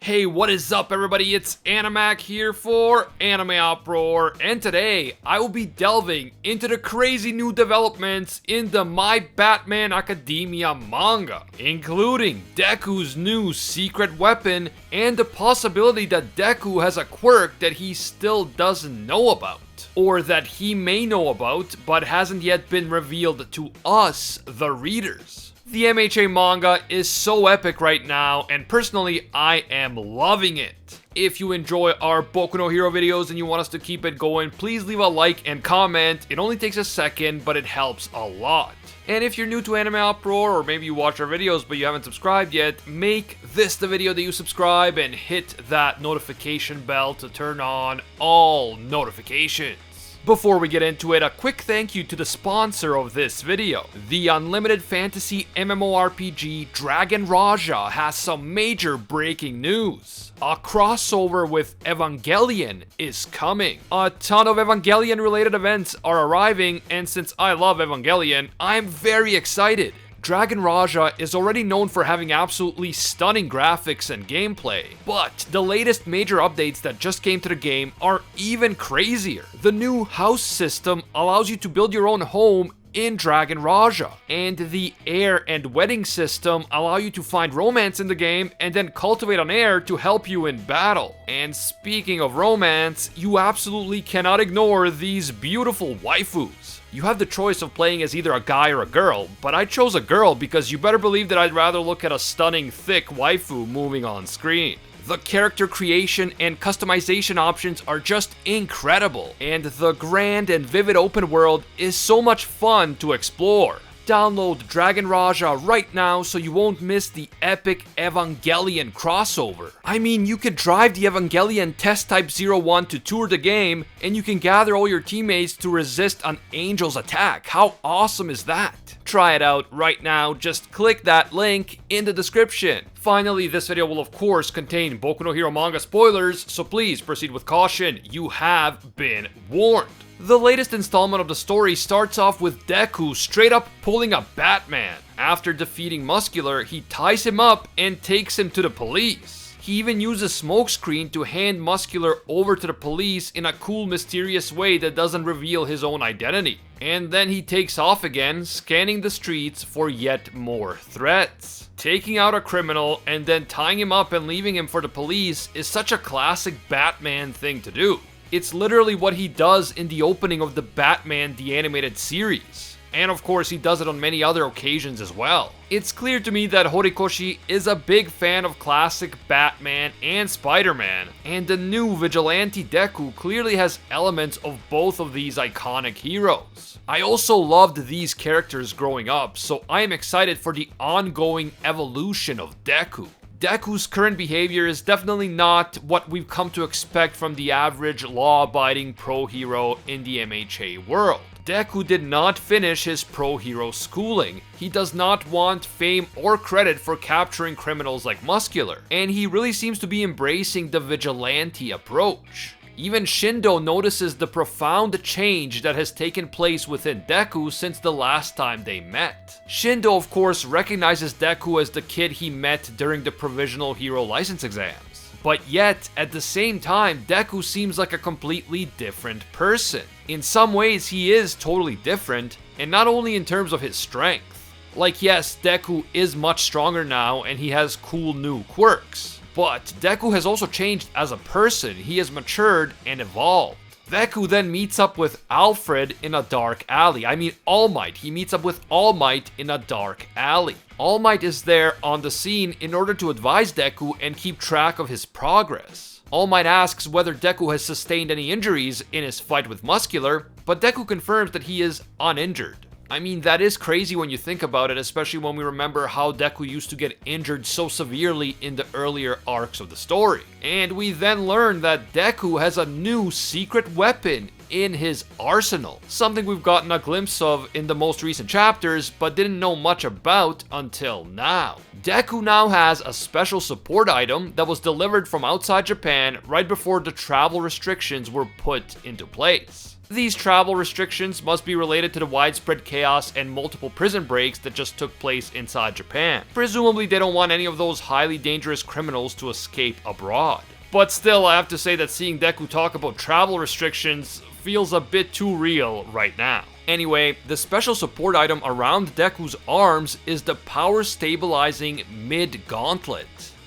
Hey, what is up everybody? It's Animac here for AnimeUproar, and today I will be delving into the crazy new developments in the My Batman Academia manga, including Deku's new secret weapon and the possibility that Deku has a quirk that he still doesn't know about, or that he may know about but hasn't yet been revealed to us, the readers. The MHA manga is so epic right now, and personally, I am loving it. If you enjoy our Boku no Hero videos and you want us to keep it going, please leave a like and comment. It only takes a second, but it helps a lot. And if you're new to AnimeUproar, or maybe you watch our videos but you haven't subscribed yet, make this the video that you subscribe and hit that notification bell to turn on all notifications. Before we get into it, a quick thank you to the sponsor of this video. The unlimited fantasy MMORPG Dragon Raja has some major breaking news. A crossover with Evangelion is coming. A ton of Evangelion related events are arriving, and since I love Evangelion, I'm very excited. Dragon Raja is already known for having absolutely stunning graphics and gameplay, but the latest major updates that just came to the game are even crazier. The new house system allows you to build your own home in Dragon Raja, and the heir and wedding system allow you to find romance in the game and then cultivate an heir to help you in battle. And speaking of romance, you absolutely cannot ignore these beautiful waifus. You have the choice of playing as either a guy or a girl, but I chose a girl because you better believe that I'd rather look at a stunning, thick waifu moving on screen. The character creation and customization options are just incredible, and the grand and vivid open world is so much fun to explore. Download Dragon Raja right now so you won't miss the epic Evangelion crossover. I mean, you could drive the Evangelion Test Type 01 to tour the game, and you can gather all your teammates to resist an angel's attack. How awesome is that? Try it out right now, just click that link in the description. Finally, this video will of course contain Boku no Hero manga spoilers, so please proceed with caution. You have been warned. The latest installment of the story starts off with Deku straight up pulling a Batman. After defeating Muscular, he ties him up and takes him to the police. He even uses smokescreen to hand Muscular over to the police in a cool, mysterious way that doesn't reveal his own identity. And then he takes off again, scanning the streets for yet more threats. Taking out a criminal and then tying him up and leaving him for the police is such a classic Batman thing to do. It's literally what he does in the opening of the Batman the Animated Series. And of course he does it on many other occasions as well. It's clear to me that Horikoshi is a big fan of classic Batman and Spider-Man, and the new Vigilante Deku clearly has elements of both of these iconic heroes. I also loved these characters growing up, so I am excited for the ongoing evolution of Deku. Deku's current behavior is definitely not what we've come to expect from the average law-abiding pro-hero in the MHA world. Deku did not finish his pro-hero schooling. He does not want fame or credit for capturing criminals like Muscular, and he really seems to be embracing the vigilante approach. Even Shindo notices the profound change that has taken place within Deku since the last time they met. Shindo, of course, recognizes Deku as the kid he met during the provisional hero license exams. But yet, at the same time, Deku seems like a completely different person. In some ways, he is totally different, and not only in terms of his strength. Like, yes, Deku is much stronger now, and he has cool new quirks. But Deku has also changed as a person. He has matured and evolved. Deku then meets up with Alfred in a dark alley. I mean All Might. He meets up with All Might in a dark alley. All Might is there on the scene in order to advise Deku and keep track of his progress. All Might asks whether Deku has sustained any injuries in his fight with Muscular, but Deku confirms that he is uninjured. I mean, that is crazy when you think about it, especially when we remember how Deku used to get injured so severely in the earlier arcs of the story. And we then learn that Deku has a new secret weapon in his arsenal, something we've gotten a glimpse of in the most recent chapters, but didn't know much about until now. Deku now has a special support item that was delivered from outside Japan right before the travel restrictions were put into place. These travel restrictions must be related to the widespread chaos and multiple prison breaks that just took place inside Japan. Presumably they don't want any of those highly dangerous criminals to escape abroad. But still, I have to say that seeing Deku talk about travel restrictions feels a bit too real right now. Anyway, the special support item around Deku's arms is the power stabilizing mid-gauntlet.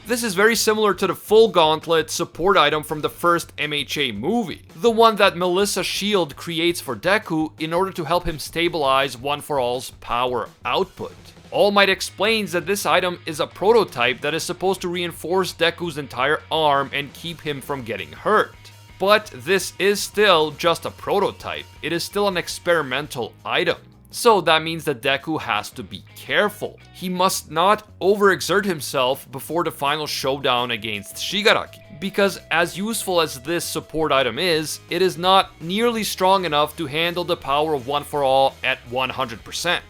This is very similar to the full gauntlet support item from the first MHA movie, the one that Melissa's shield creates for Deku in order to help him stabilize One For All's power output. All Might explains that this item is a prototype that is supposed to reinforce Deku's entire arm and keep him from getting hurt. But this is still just a prototype. It is still an experimental item. So that means that Deku has to be careful. He must not overexert himself before the final showdown against Shigaraki, because as useful as this support item is, it is not nearly strong enough to handle the power of One For All at 100%.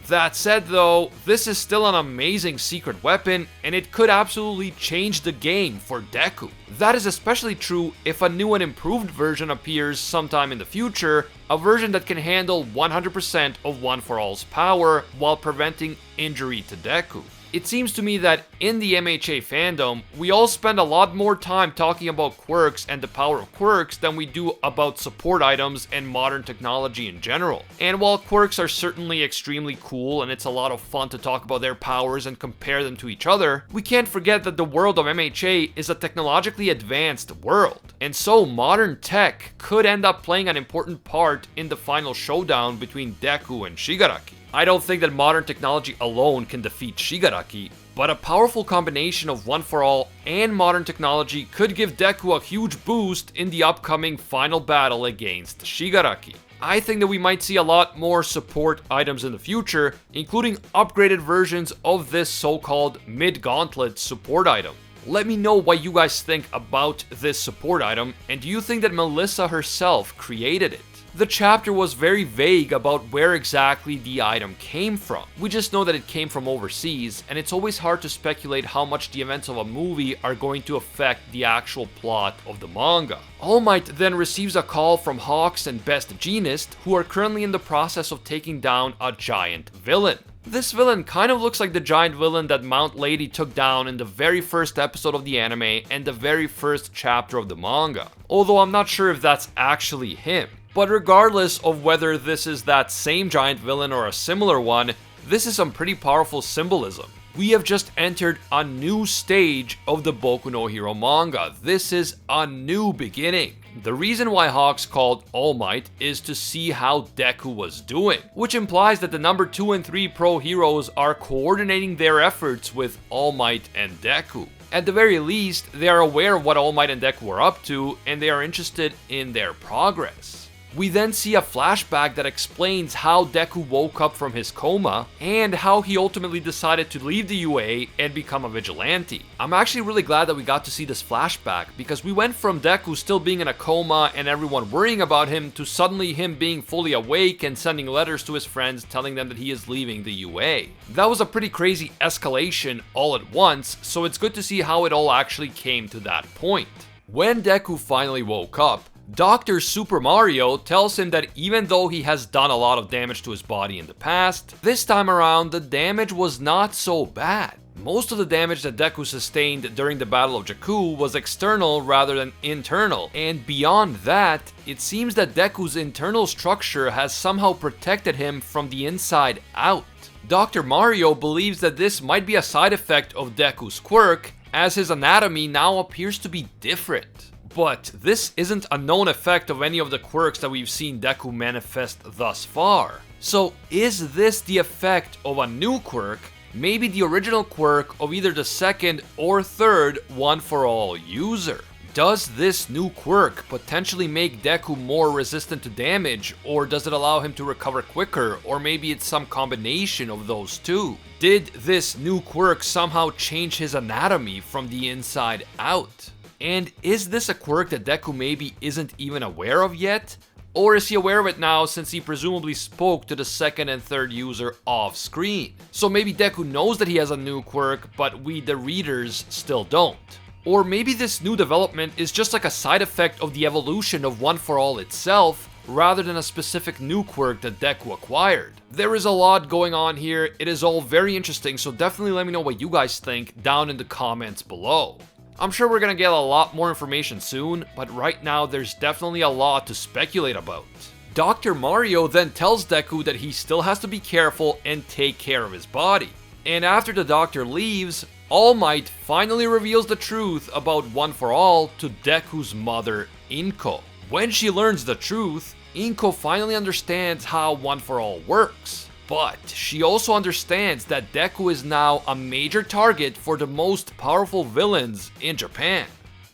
That said though, this is still an amazing secret weapon, and it could absolutely change the game for Deku. That is especially true if a new and improved version appears sometime in the future, a version that can handle 100% of One For All's power while preventing injury to Deku. It seems to me that in the MHA fandom, we all spend a lot more time talking about quirks and the power of quirks than we do about support items and modern technology in general. And while quirks are certainly extremely cool and it's a lot of fun to talk about their powers and compare them to each other, we can't forget that the world of MHA is a technologically advanced world. And so modern tech could end up playing an important part in the final showdown between Deku and Shigaraki. I don't think that modern technology alone can defeat Shigaraki, but a powerful combination of One For All and modern technology could give Deku a huge boost in the upcoming final battle against Shigaraki. I think that we might see a lot more support items in the future, including upgraded versions of this so-called mid-gauntlet support item. Let me know what you guys think about this support item, and do you think that Melissa herself created it? The chapter was very vague about where exactly the item came from. We just know that it came from overseas, and it's always hard to speculate how much the events of a movie are going to affect the actual plot of the manga. All Might then receives a call from Hawks and Best Jeanist, who are currently in the process of taking down a giant villain. This villain kind of looks like the giant villain that Mount Lady took down in the very first episode of the anime and the very first chapter of the manga, although I'm not sure if that's actually him. But regardless of whether this is that same giant villain or a similar one, this is some pretty powerful symbolism. We have just entered a new stage of the Boku no Hero manga. This is a new beginning. The reason why Hawks called All Might is to see how Deku was doing, which implies that the number 2 and 3 pro heroes are coordinating their efforts with All Might and Deku. At the very least, they are aware of what All Might and Deku are up to, and they are interested in their progress. We then see a flashback that explains how Deku woke up from his coma, and how he ultimately decided to leave the UA and become a vigilante. I'm actually really glad that we got to see this flashback, because we went from Deku still being in a coma and everyone worrying about him, to suddenly him being fully awake and sending letters to his friends telling them that he is leaving the UA. That was a pretty crazy escalation all at once, so it's good to see how it all actually came to that point. When Deku finally woke up, Dr. Super Mario tells him that even though he has done a lot of damage to his body in the past, this time around the damage was not so bad. Most of the damage that Deku sustained during the Battle of Jakku was external rather than internal, and beyond that, it seems that Deku's internal structure has somehow protected him from the inside out. Dr. Mario believes that this might be a side effect of Deku's quirk, as his anatomy now appears to be different. But this isn't a known effect of any of the quirks that we've seen Deku manifest thus far. So is this the effect of a new quirk, maybe the original quirk of either the second or third One For All user? Does this new quirk potentially make Deku more resistant to damage, or does it allow him to recover quicker, or maybe it's some combination of those two? Did this new quirk somehow change his anatomy from the inside out? And is this a quirk that Deku maybe isn't even aware of yet? Or is he aware of it now since he presumably spoke to the second and third user off screen? So maybe Deku knows that he has a new quirk, but we the readers still don't. Or maybe this new development is just like a side effect of the evolution of One For All itself, rather than a specific new quirk that Deku acquired. There is a lot going on here, it is all very interesting, so definitely let me know what you guys think down in the comments below. I'm sure we're gonna get a lot more information soon, but right now there's definitely a lot to speculate about. Dr. Mario then tells Deku that he still has to be careful and take care of his body. And after the doctor leaves, All Might finally reveals the truth about One for All to Deku's mother, Inko. When she learns the truth, Inko finally understands how One for All works. But she also understands that Deku is now a major target for the most powerful villains in Japan.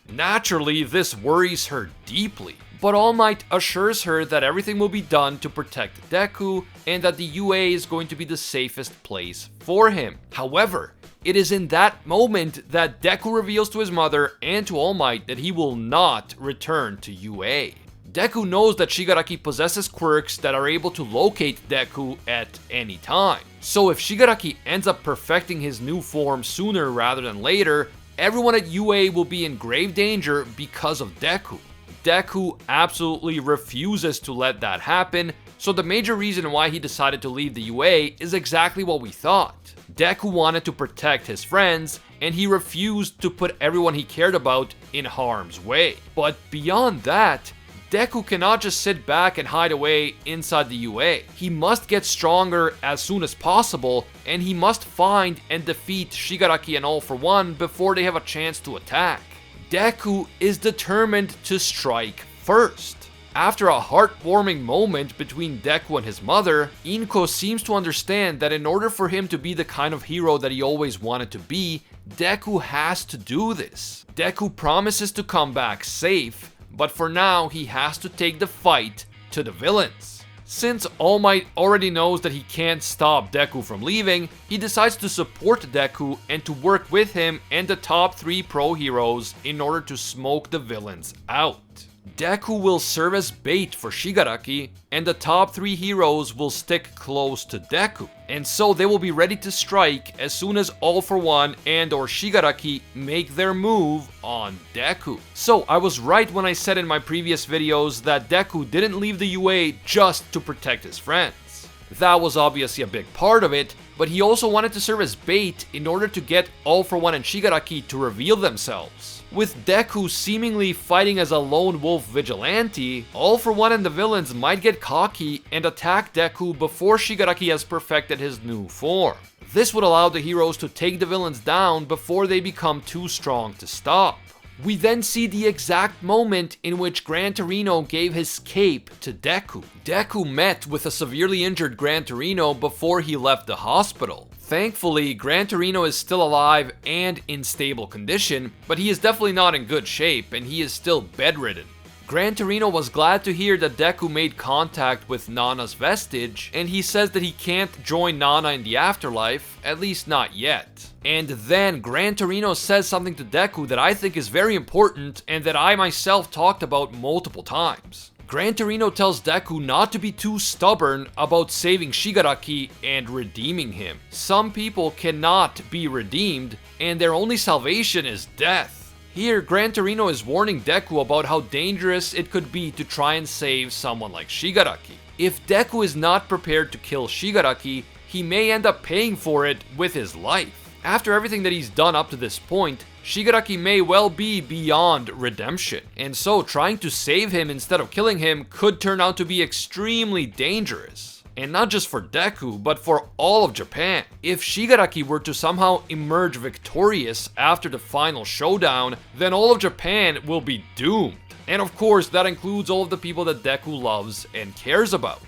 Naturally, this worries her deeply. But All Might assures her that everything will be done to protect Deku and that the UA is going to be the safest place for him. However, it is in that moment that Deku reveals to his mother and to All Might that he will not return to UA. Deku knows that Shigaraki possesses quirks that are able to locate Deku at any time. So if Shigaraki ends up perfecting his new form sooner rather than later, everyone at UA will be in grave danger because of Deku. Deku absolutely refuses to let that happen, so the major reason why he decided to leave the UA is exactly what we thought. Deku wanted to protect his friends, and he refused to put everyone he cared about in harm's way. But beyond that, Deku cannot just sit back and hide away inside the UA. He must get stronger as soon as possible, and he must find and defeat Shigaraki and All for One before they have a chance to attack. Deku is determined to strike first. After a heartwarming moment between Deku and his mother, Inko seems to understand that in order for him to be the kind of hero that he always wanted to be, Deku has to do this. Deku promises to come back safe, but for now he has to take the fight to the villains. Since All Might already knows that he can't stop Deku from leaving, he decides to support Deku and to work with him and the top 3 pro heroes in order to smoke the villains out. Deku will serve as bait for Shigaraki, and the top 3 heroes will stick close to Deku. And so they will be ready to strike as soon as All for One and or Shigaraki make their move on Deku. So I was right when I said in my previous videos that Deku didn't leave the UA just to protect his friends. That was obviously a big part of it, but he also wanted to serve as bait in order to get All for One and Shigaraki to reveal themselves. With Deku seemingly fighting as a lone wolf vigilante, All for One and the villains might get cocky and attack Deku before Shigaraki has perfected his new form. This would allow the heroes to take the villains down before they become too strong to stop. We then see the exact moment in which Gran Torino gave his cape to Deku. Deku met with a severely injured Gran Torino before he left the hospital. Thankfully, Gran Torino is still alive and in stable condition, but he is definitely not in good shape and he is still bedridden. Gran Torino was glad to hear that Deku made contact with Nana's vestige, and he says that he can't join Nana in the afterlife, at least not yet. And then Gran Torino says something to Deku that I think is very important and that I myself talked about multiple times. Gran Torino tells Deku not to be too stubborn about saving Shigaraki and redeeming him. Some people cannot be redeemed, and their only salvation is death. Here, Gran Torino is warning Deku about how dangerous it could be to try and save someone like Shigaraki. If Deku is not prepared to kill Shigaraki, he may end up paying for it with his life. After everything that he's done up to this point, Shigaraki may well be beyond redemption, and so trying to save him instead of killing him could turn out to be extremely dangerous. And not just for Deku, but for all of Japan. If Shigaraki were to somehow emerge victorious after the final showdown, then all of Japan will be doomed. And of course, that includes all of the people that Deku loves and cares about.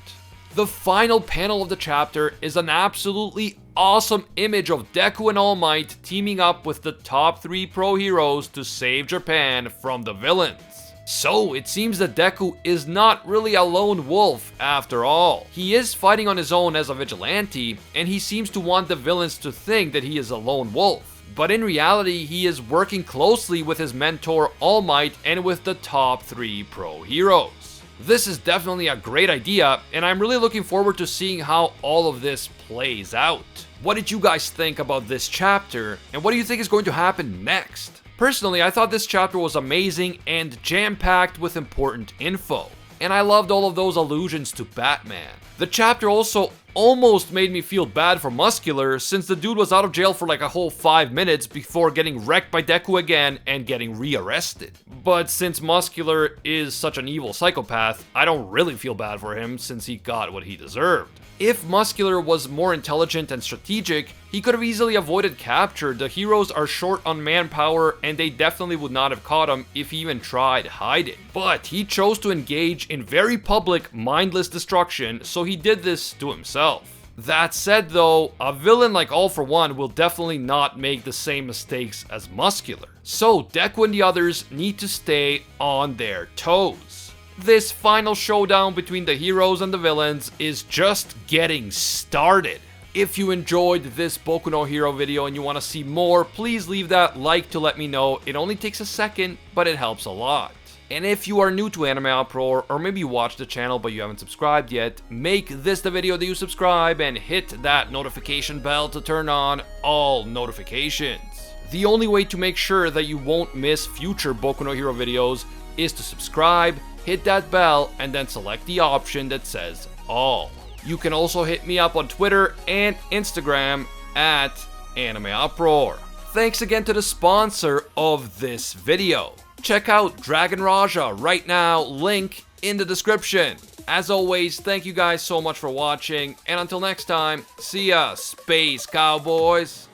The final panel of the chapter is an absolutely awesome image of Deku and All Might teaming up with the top 3 pro heroes to save Japan from the villains. So it seems that Deku is not really a lone wolf after all. He is fighting on his own as a vigilante, and he seems to want the villains to think that he is a lone wolf. But in reality, he is working closely with his mentor All Might and with the top 3 pro heroes. This is definitely a great idea, and I'm really looking forward to seeing how all of this plays out. What did you guys think about this chapter, and what do you think is going to happen next? Personally, I thought this chapter was amazing and jam-packed with important info. and I loved all of those allusions to Batman. The chapter also almost made me feel bad for Muscular, since the dude was out of jail for like a whole 5 minutes before getting wrecked by Deku again and getting rearrested. But since Muscular is such an evil psychopath, I don't really feel bad for him since he got what he deserved. If Muscular was more intelligent and strategic, he could have easily avoided capture. The heroes are short on manpower and they definitely would not have caught him if he even tried hiding. But he chose to engage in very public, mindless destruction, so he did this to himself. That said though, a villain like All For One will definitely not make the same mistakes as Muscular. So Deku and the others need to stay on their toes. This final showdown between the heroes and the villains is just getting started. If you enjoyed this Boku no Hero video and you want to see more, please leave that like to let me know. It only takes a second, but it helps a lot. And if you are new to AnimeUproar, or maybe you watch the channel but you haven't subscribed yet, make this the video that you subscribe and hit that notification bell to turn on all notifications. The only way to make sure that you won't miss future Boku no Hero videos is to subscribe, hit that bell, and then select the option that says all. You can also hit me up on Twitter and Instagram at AnimeUproar. Thanks again to the sponsor of this video. Check out Dragon Raja right now, link in the description. As always, thank you guys so much for watching, and until next time, see ya, Space Cowboys!